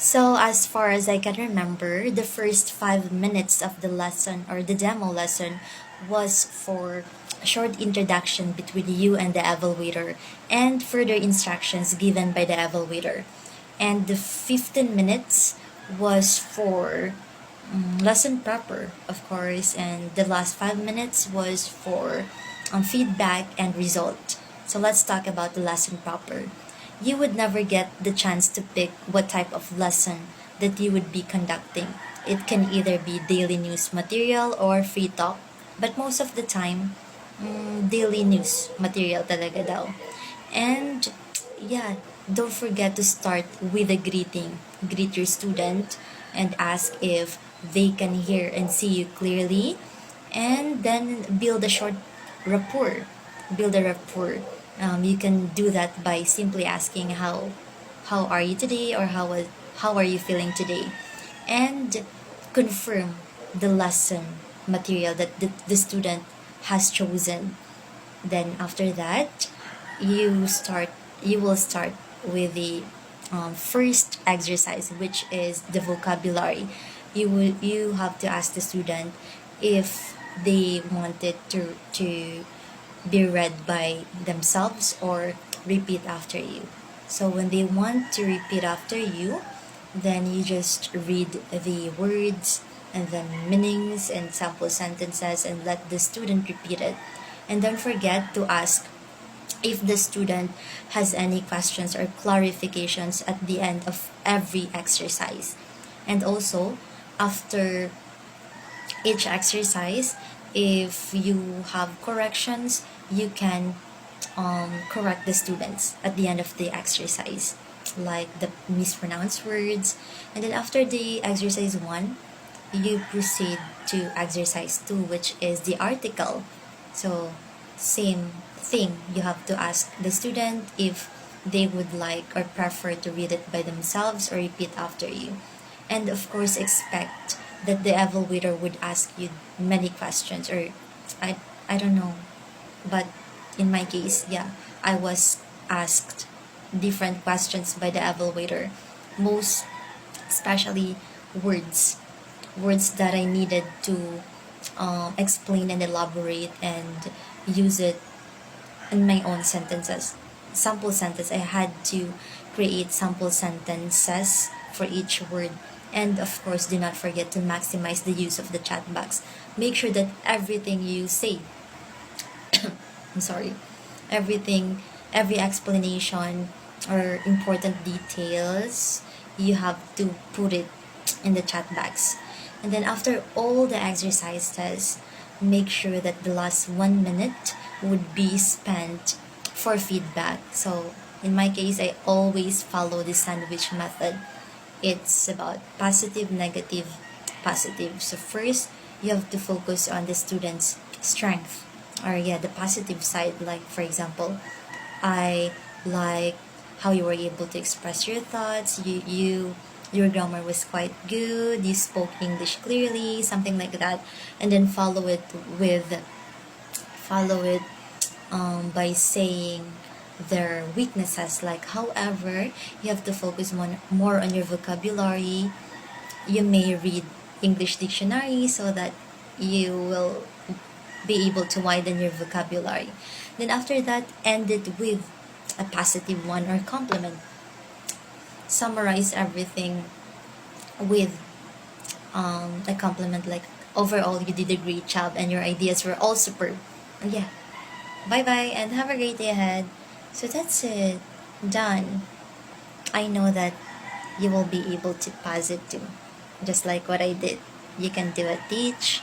So, as far as I can remember, the first 5 minutes of the lesson or the demo lesson was for a short introduction between you and the evaluator and further instructions given by the evaluator. And the 15 minutes was for lesson proper, of course, and the last 5 minutes was for feedback and result. So let's talk about the lesson proper. You would never get the chance to pick what type of lesson that you would be conducting. It can either be daily news material or free talk, but most of the time, daily news material talaga daw. And yeah, don't forget to start with a greeting. Greet your student and ask if they can hear and see you clearly. And then build a short rapport. Build a rapport. You can do that by simply asking how are you today, or how are you feeling today, and confirm the lesson material that the student has chosen. Then after that, you start you will start with the first exercise, which is the vocabulary. You have to ask the student if they wanted to be read by themselves or repeat after you. So when they want to repeat after you, then you just read the words and then meanings and sample sentences and let the student repeat it. And don't forget to ask if the student has any questions or clarifications at the end of every exercise. And also, after each exercise, if you have corrections, you can correct the students at the end of the exercise, like the mispronounced words. And then after the exercise 1, you proceed to exercise 2, which is the article. So same thing, you have to ask the student if they would like or prefer to read it by themselves or repeat after you. And of course, expect that the evaluator would ask you many questions, or I don't know, but in my case, yeah, I was asked different questions by the evaluator, most especially words that I needed to explain and elaborate and use it in my own sentences. Sample sentence. I had to create sample sentences for each word. And of course, do not forget to maximize the use of the chat box. Make sure that everything you say, I'm sorry, every explanation or important details, you have to put it in the chat box. And then after all the exercises, make sure that the last 1 minute would be spent for feedback. So in my case, I always follow the sandwich method. It's about positive, negative, positive. So first, you have to focus on the student's strength, or yeah, the positive side. Like for example, I like how you were able to express your thoughts. Your grammar was quite good. You spoke English clearly, something like that, and then follow it by saying their weaknesses. Like, however, you have to focus more on your vocabulary. You may read English dictionary so that you will be able to widen your vocabulary. Then after that, end it with a positive one or compliment. Summarize everything with a compliment, like, overall you did a great job and your ideas were all superb. Yeah. Bye bye and have a great day ahead. So that's it. Done. I know that you will be able to pass it too. Just like what I did. You can do it. Teach,